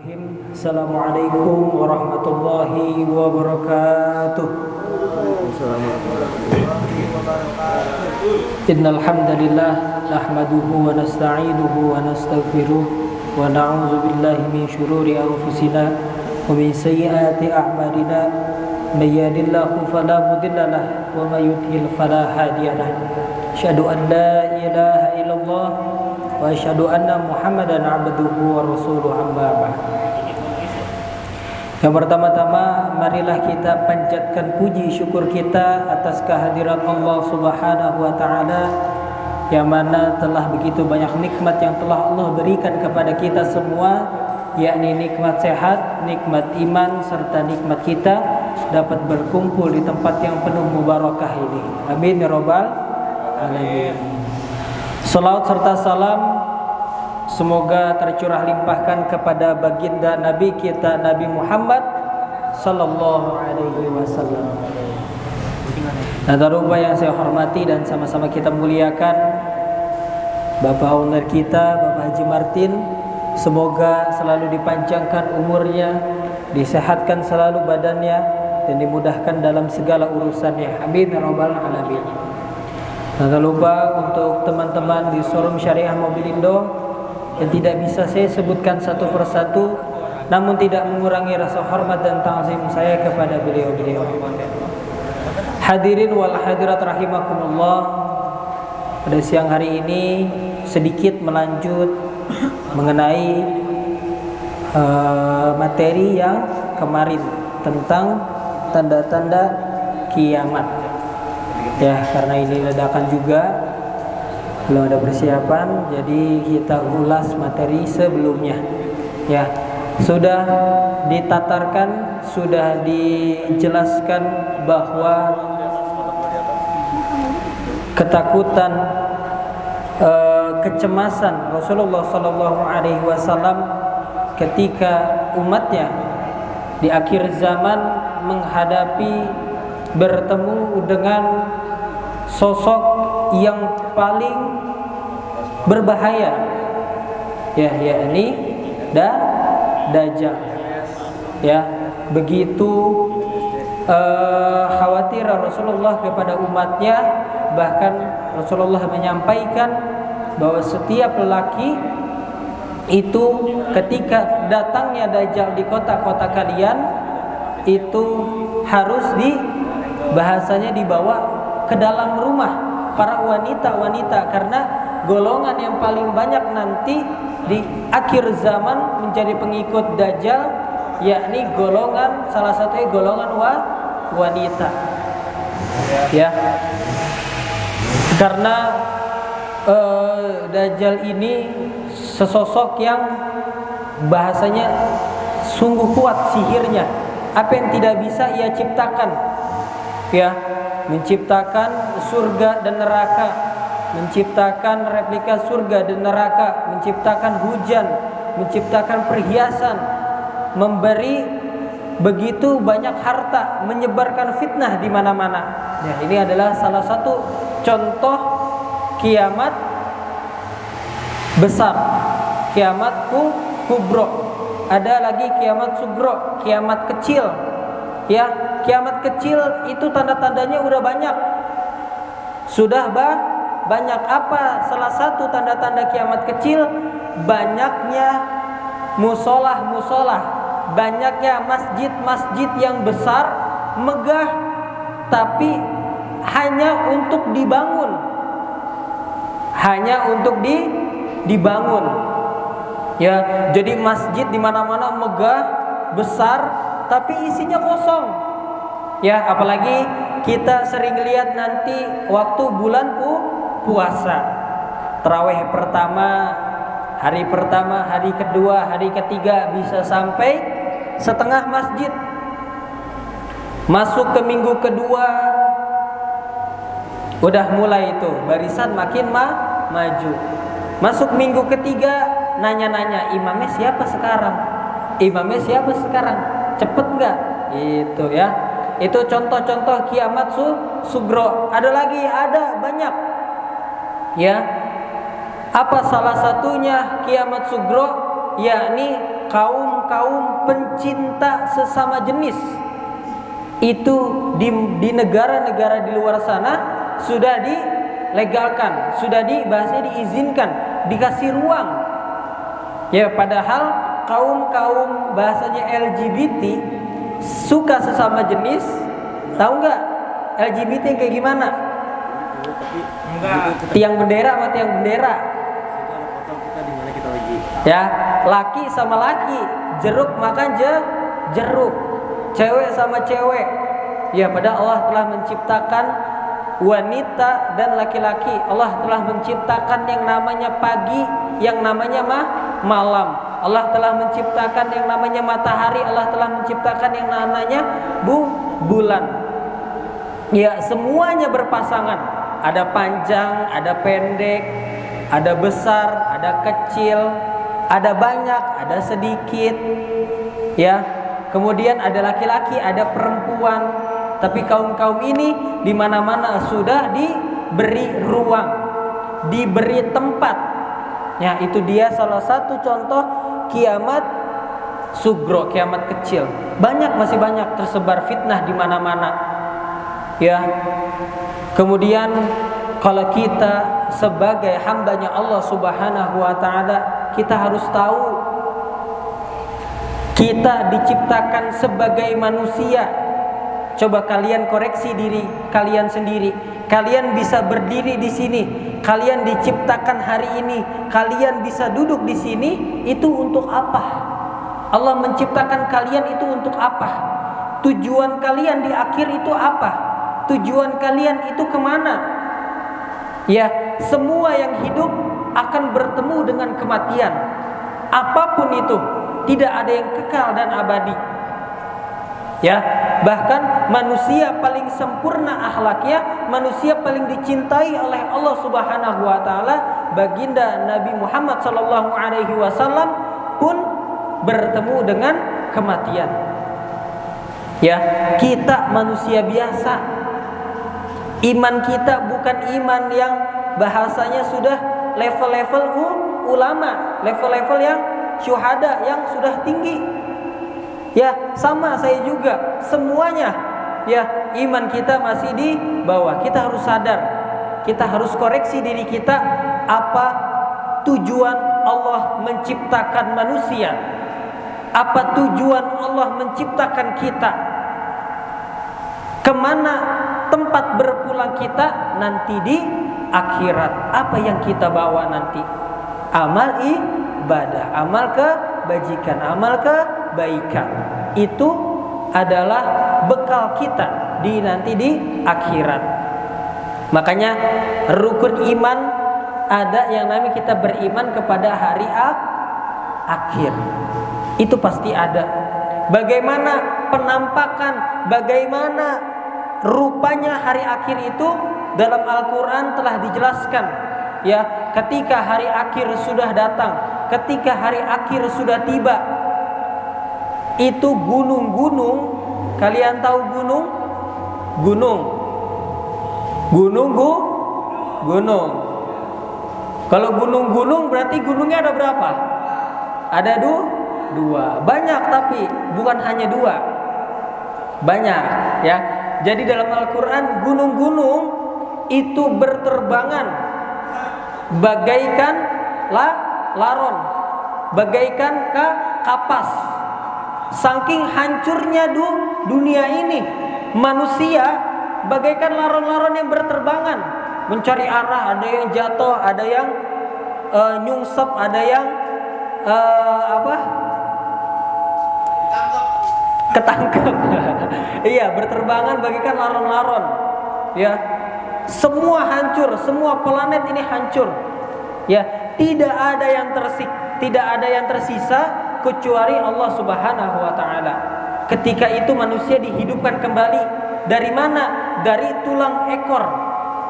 Bismillahirrahmanirrahim. Assalamualaikum warahmatullahi wabarakatuh. Innal hamdalillah nahmaduhu wa nasta'inuhu wa nastaghfiruh wa na'udzu billahi min shururi anfusina wa min sayyiati a'malina. May yahdihillahu fala mudilla lahu wa may yudlil fala hadiya lahu. Asyhadu an la ilaha illallah wa asyhadu anna Muhammadan abduhu wa rasuluhu amma ba'd. Yang pertama-tama marilah kita panjatkan puji syukur kita atas kehadiran Allah Subhanahu wa taala yang mana telah begitu banyak nikmat yang telah Allah berikan kepada kita semua, yakni nikmat sehat, nikmat iman serta nikmat kita dapat berkumpul di tempat yang penuh mubarakah ini. Amin ya rabbal alamin. Salawat serta salam semoga tercurah limpahkan kepada baginda Nabi kita Nabi Muhammad sallallahu alaihi wasallam. Tata rupa yang saya hormati dan sama-sama kita muliakan Bapak owner kita, Bapak Haji Martin, semoga selalu dipanjangkan umurnya, disehatkan selalu badannya dan dimudahkan dalam segala urusannya. Amin ya rabbal alamin. Jangan lupa untuk teman-teman di showroom Syariah Mobilindo yang tidak bisa saya sebutkan satu persatu, namun tidak mengurangi rasa hormat dan ta'zim saya kepada beliau-beliau. Hadirin wal hadirat rahimakumullah. Pada siang hari ini sedikit melanjut mengenai materi yang kemarin tentang tanda-tanda kiamat. Ya, karena ini ledakan juga, belum ada persiapan, jadi kita ulas materi sebelumnya. Ya, sudah ditatarkan, sudah dijelaskan bahwa ketakutan, kecemasan Rasulullah Sallallahu Alaihi Wasallam ketika umatnya di akhir zaman menghadapi bertemu dengan sosok yang paling berbahaya, ya, yakni Dajjal. Ya, begitu khawatir Rasulullah kepada umatnya, bahkan Rasulullah menyampaikan bahwa setiap lelaki itu ketika datangnya Dajjal di kota-kota kalian itu harus bahasanya dibawa ke dalam rumah para wanita-wanita, karena golongan yang paling banyak nanti di akhir zaman menjadi pengikut Dajjal, yakni golongan, salah satunya golongan wanita. Ya, karena Dajjal ini sesosok yang bahasanya sungguh kuat sihirnya. Apa yang tidak bisa ia ciptakan, ya, menciptakan surga dan neraka, menciptakan replika surga dan neraka, menciptakan hujan, menciptakan perhiasan, memberi begitu banyak harta, menyebarkan fitnah di mana-mana. Ya, ini adalah salah satu contoh kiamat besar, kiamat kubro. Ada lagi kiamat sugro, kiamat kecil. Ya, kiamat kecil itu tanda-tandanya udah banyak. Sudah banyak. Apa salah satu tanda-tanda kiamat kecil? Banyaknya musolah, banyaknya masjid-masjid yang besar, megah, tapi hanya untuk dibangun. Ya, jadi masjid di mana-mana megah, besar, tapi isinya kosong. Ya, apalagi kita sering lihat nanti waktu bulan puasa, tarawih pertama, hari kedua, hari ketiga bisa sampai setengah masjid. Masuk ke minggu kedua udah mulai itu barisan makin maju. Masuk minggu ketiga nanya-nanya, imamnya siapa sekarang? Cepet nggak? Itu ya. Itu contoh-contoh kiamat sugro. Ada lagi, ada banyak. Ya. Apa salah satunya kiamat sugro? Yakni kaum-kaum pencinta sesama jenis. Itu di negara-negara di luar sana sudah dilegalkan, sudah bahasanya diizinkan, dikasih ruang. Ya, padahal kaum-kaum bahasanya LGBT suka sesama jenis. Tahu nggak LGBT yang kayak gimana? Tiang bendera sama tiang bendera. Ya, laki sama laki, jeruk makan jeruk, cewek sama cewek. Ya, padahal Allah telah menciptakan wanita dan laki-laki. Allah telah menciptakan yang namanya pagi, yang namanya malam. Allah telah menciptakan yang namanya matahari. Allah telah menciptakan yang namanya bulan. Ya, semuanya berpasangan. Ada panjang, ada pendek, ada besar, ada kecil, ada banyak, ada sedikit. Ya, kemudian ada laki-laki, ada perempuan. Tapi kaum-kaum ini di mana-mana sudah diberi ruang, diberi tempat. Ya, itu dia salah satu contoh kiamat sugro, kiamat kecil. Masih banyak tersebar fitnah di mana-mana. Ya. Kemudian kalau kita sebagai hambanya Allah Subhanahu wa taala, kita harus tahu kita diciptakan sebagai manusia. Coba kalian koreksi diri kalian sendiri. Kalian bisa berdiri di sini, kalian diciptakan hari ini, kalian bisa duduk di sini, itu untuk apa? Allah menciptakan kalian itu untuk apa? Tujuan kalian di akhir itu apa? Tujuan kalian itu kemana? Ya, semua yang hidup akan bertemu dengan kematian. Apapun itu, tidak ada yang kekal dan abadi. Ya, bahkan manusia paling sempurna akhlaknya, manusia paling dicintai oleh Allah Subhanahu wa taala, baginda Nabi Muhammad sallallahu alaihi wasallam pun bertemu dengan kematian. Ya, kita manusia biasa. Iman kita bukan iman yang bahasanya sudah level-level ulama, level-level yang syuhada yang sudah tinggi. Ya, sama saya juga. Semuanya ya, iman kita masih di bawah. Kita harus sadar. Kita harus koreksi diri kita, apa tujuan Allah menciptakan manusia? Apa tujuan Allah menciptakan kita? Kemana tempat berpulang kita nanti di akhirat? Apa yang kita bawa nanti? Amal ibadah, amal kebajikan, amal kebaikan. Itu adalah bekal kita nanti di akhirat. Makanya rukun iman ada yang namanya kita beriman kepada hari akhir. Itu pasti ada. Bagaimana penampakan, bagaimana rupanya hari akhir itu dalam Al-Quran telah dijelaskan. Ya, ketika hari akhir sudah datang, ketika hari akhir sudah tiba, itu gunung-gunung, kalian tahu gunung? Gunung. Kalau gunung-gunung berarti gunungnya ada berapa? Ada dua. Banyak, tapi bukan hanya dua. Banyak, ya. Jadi dalam Al-Quran gunung-gunung itu berterbangan bagaikan laron, bagaikan kapas. Saking hancurnya dunia ini, manusia bagaikan laron-laron yang berterbangan mencari arah. Ada yang jatuh, ada yang nyungsep, ada yang ketangkep. Iya, berterbangan bagaikan laron-laron. Ya, semua hancur, semua planet ini hancur. Ya, tidak ada yang tersisa kecuali Allah Subhanahu wa taala. Ketika itu manusia dihidupkan kembali. Dari mana? Dari tulang ekor.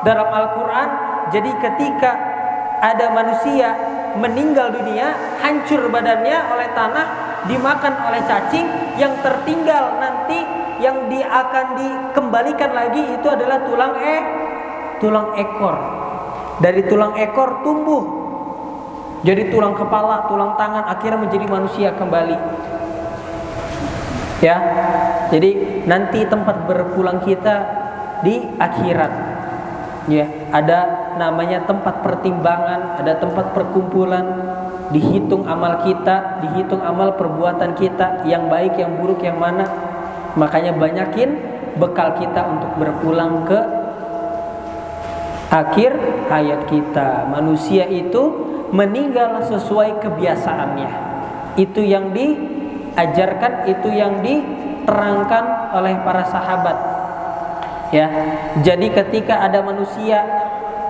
Dalam Al-Quran, jadi ketika ada manusia meninggal dunia, hancur badannya oleh tanah, dimakan oleh cacing, yang tertinggal nanti yang akan dikembalikan lagi itu adalah tulang ekor. Dari tulang ekor tumbuh Jadi tulang kepala, tulang tangan, akhirnya menjadi manusia kembali. Ya, jadi nanti tempat berpulang kita di akhirat. Ya, ada namanya tempat pertimbangan, ada tempat perkumpulan, dihitung amal kita, dihitung amal perbuatan kita, yang baik, yang buruk, yang mana. Makanya banyakin bekal kita untuk berpulang ke akhir hayat kita. Manusia itu meninggal sesuai kebiasaannya. Itu yang diajarkan, itu yang diterangkan oleh para sahabat. Ya, jadi ketika ada manusia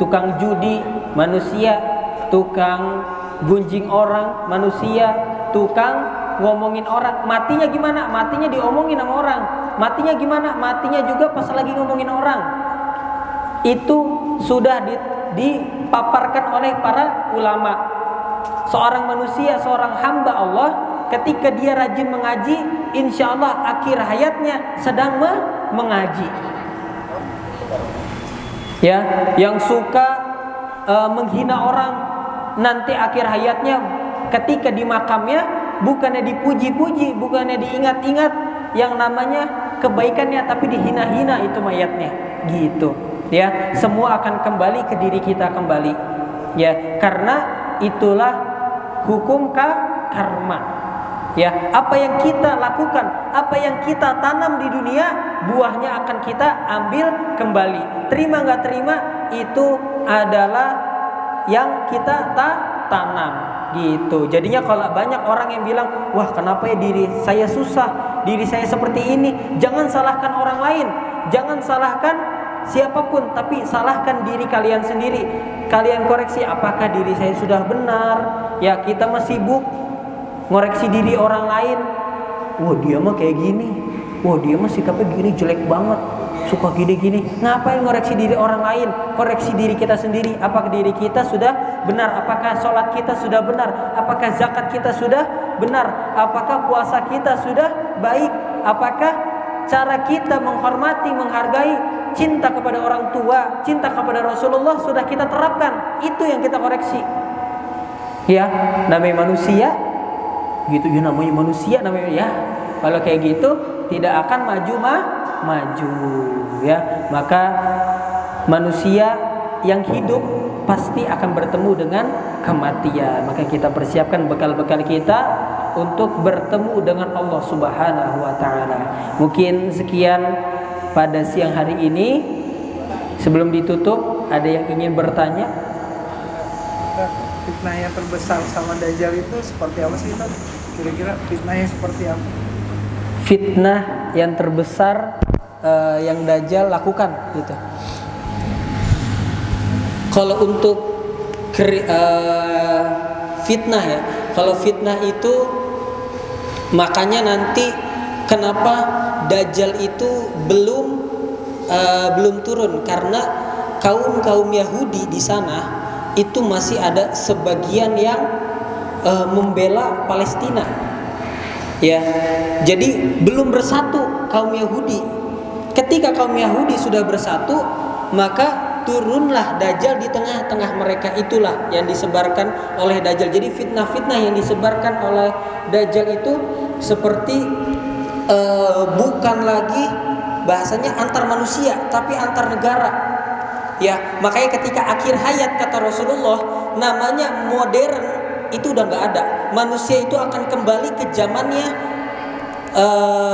tukang judi, manusia tukang gunjing orang, manusia tukang ngomongin orang, matinya gimana? Matinya diomongin sama orang. Matinya gimana? Matinya juga pas lagi ngomongin orang. Itu sudah dipaparkan oleh para ulama. Seorang manusia, seorang hamba Allah, ketika dia rajin mengaji, insya Allah akhir hayatnya sedang mengaji. Ya, yang suka menghina orang, nanti akhir hayatnya ketika di makamnya bukannya dipuji-puji, bukannya diingat-ingat yang namanya kebaikannya, tapi dihina-hina itu mayatnya, gitu. Ya, semua akan kembali ke diri kita kembali. Ya, karena itulah hukum karma. Ya, apa yang kita lakukan, apa yang kita tanam di dunia, buahnya akan kita ambil kembali. Terima nggak terima, itu adalah yang kita tanam, gitu. Jadinya kalau banyak orang yang bilang, wah kenapa ya diri saya susah, diri saya seperti ini, jangan salahkan orang lain, jangan salahkan siapapun, tapi salahkan diri kalian sendiri. Kalian koreksi apakah diri saya sudah benar. Ya, kita masih sibuk ngoreksi diri orang lain. Wah dia mah kayak gini, wah dia mah sikapnya gini, jelek banget, suka gini-gini. Ngapain ngoreksi diri orang lain? Koreksi diri kita sendiri. Apakah diri kita sudah benar? Apakah sholat kita sudah benar? Apakah zakat kita sudah benar? Apakah puasa kita sudah baik? Apakah cara kita menghormati, menghargai, cinta kepada orang tua, cinta kepada Rasulullah sudah kita terapkan? Itu yang kita koreksi. Ya, namanya manusia, gitu ya, namanya manusia, namanya ya. Kalau kayak gitu tidak akan maju, ya. Maka manusia yang hidup pasti akan bertemu dengan kematian. Maka kita persiapkan bekal-bekal kita untuk bertemu dengan Allah Subhanahu wa taala. Mungkin sekian pada siang hari ini. Sebelum ditutup, ada yang ingin bertanya? Fitnah yang terbesar sama Dajjal itu seperti apa sih, Ustaz? Kira-kira fitnahnya seperti apa? Fitnah yang terbesar yang Dajjal lakukan, gitu. Kalau untuk fitnah ya, kalau fitnah itu makanya nanti kenapa Dajjal itu belum turun, karena kaum Yahudi di sana itu masih ada sebagian yang membela Palestina. Ya, jadi belum bersatu kaum Yahudi. Ketika kaum Yahudi sudah bersatu, maka turunlah Dajjal di tengah-tengah mereka. Itulah yang disebarkan oleh Dajjal. Jadi fitnah-fitnah yang disebarkan oleh Dajjal itu seperti bukan lagi bahasanya antar manusia, tapi antar negara. Ya, makanya ketika akhir hayat kata Rasulullah, namanya modern itu udah nggak ada. Manusia itu akan kembali ke zamannya,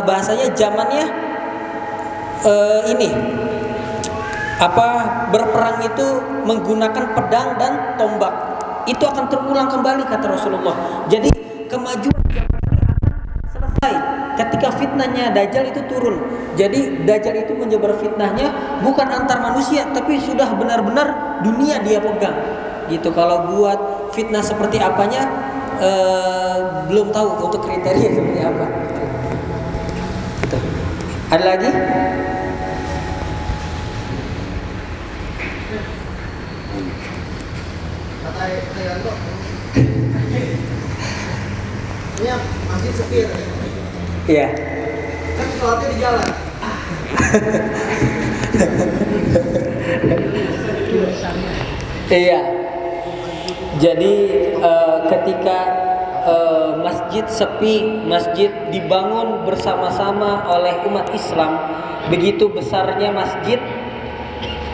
bahasanya zamannya ini berperang itu menggunakan pedang dan tombak. Itu akan terulang kembali kata Rasulullah. Jadi kemajuan zaman ini akan selesai ketika fitnahnya Dajjal itu turun. Jadi Dajjal itu menyebar fitnahnya bukan antar manusia, tapi sudah benar-benar dunia dia pegang. Gitu. Kalau buat fitnah seperti apanya belum tahu untuk kriteria seperti apa. Gitu. Ada lagi? Ini masih sepi ya? Iya. Kan sholatnya di jalan. Iya. Jadi ketika masjid sepi, masjid dibangun bersama-sama oleh umat Islam, begitu besarnya masjid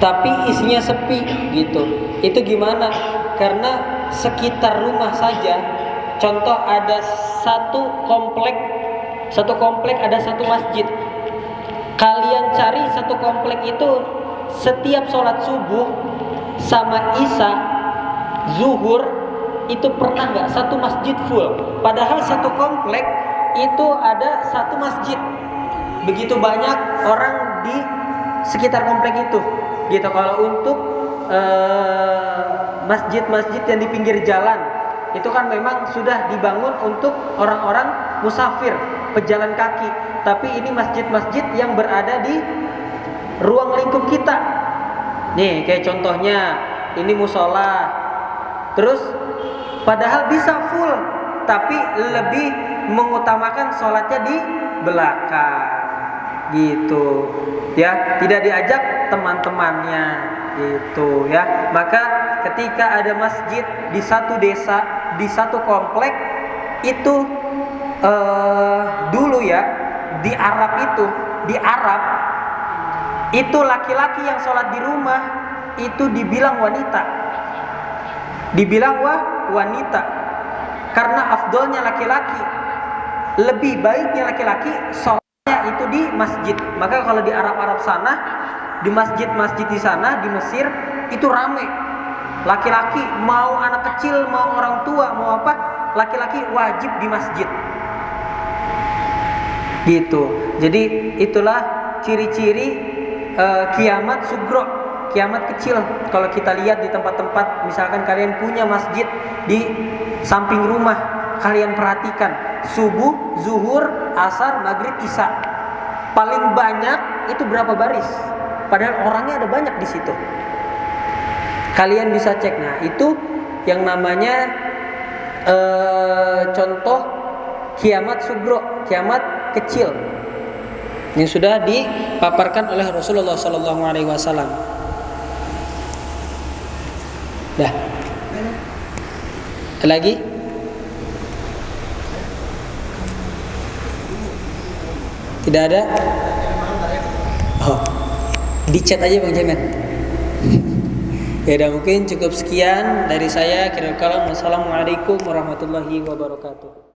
tapi isinya sepi gitu. Itu gimana? Karena sekitar rumah saja, contoh ada satu komplek ada satu masjid. Kalian cari satu komplek itu setiap sholat subuh sama isya, zuhur, itu pernah nggak satu masjid full? Padahal satu komplek itu ada satu masjid. Begitu banyak orang di sekitar komplek itu. Gitu. Kalau untuk masjid-masjid yang di pinggir jalan, itu kan memang sudah dibangun untuk orang-orang musafir, pejalan kaki. Tapi ini masjid-masjid yang berada di ruang lingkup kita. Nih, kayak contohnya ini musola. Terus padahal bisa full, tapi lebih mengutamakan sholatnya di belakang. Gitu. Ya, tidak diajak teman-temannya gitu ya. Maka ketika ada masjid di satu desa, di satu komplek itu dulu ya, di Arab itu laki-laki yang sholat di rumah itu dibilang wanita. Wanita. Karena afdolnya laki-laki, lebih baiknya laki-laki sholatnya itu di masjid. Maka kalau di Arab sana, di masjid-masjid di sana di Mesir itu rame. Laki-laki mau anak kecil, mau orang tua, mau apa, laki-laki wajib di masjid. Gitu. Jadi itulah ciri-ciri kiamat sugro, kiamat kecil. Kalau kita lihat di tempat-tempat, misalkan kalian punya masjid di samping rumah, kalian perhatikan subuh, zuhur, asar, maghrib, isya, paling banyak itu berapa baris? Padahal orangnya ada banyak di situ. Kalian bisa cek. Nah, itu yang namanya contoh kiamat sugro, kiamat kecil yang sudah dipaparkan oleh Rasulullah SAW. Dah. Lagi? Tidak ada? Oh, di chat aja Bang Jamin. Ya udah, mungkin cukup sekian dari saya. Assalamualaikum warahmatullahi wabarakatuh.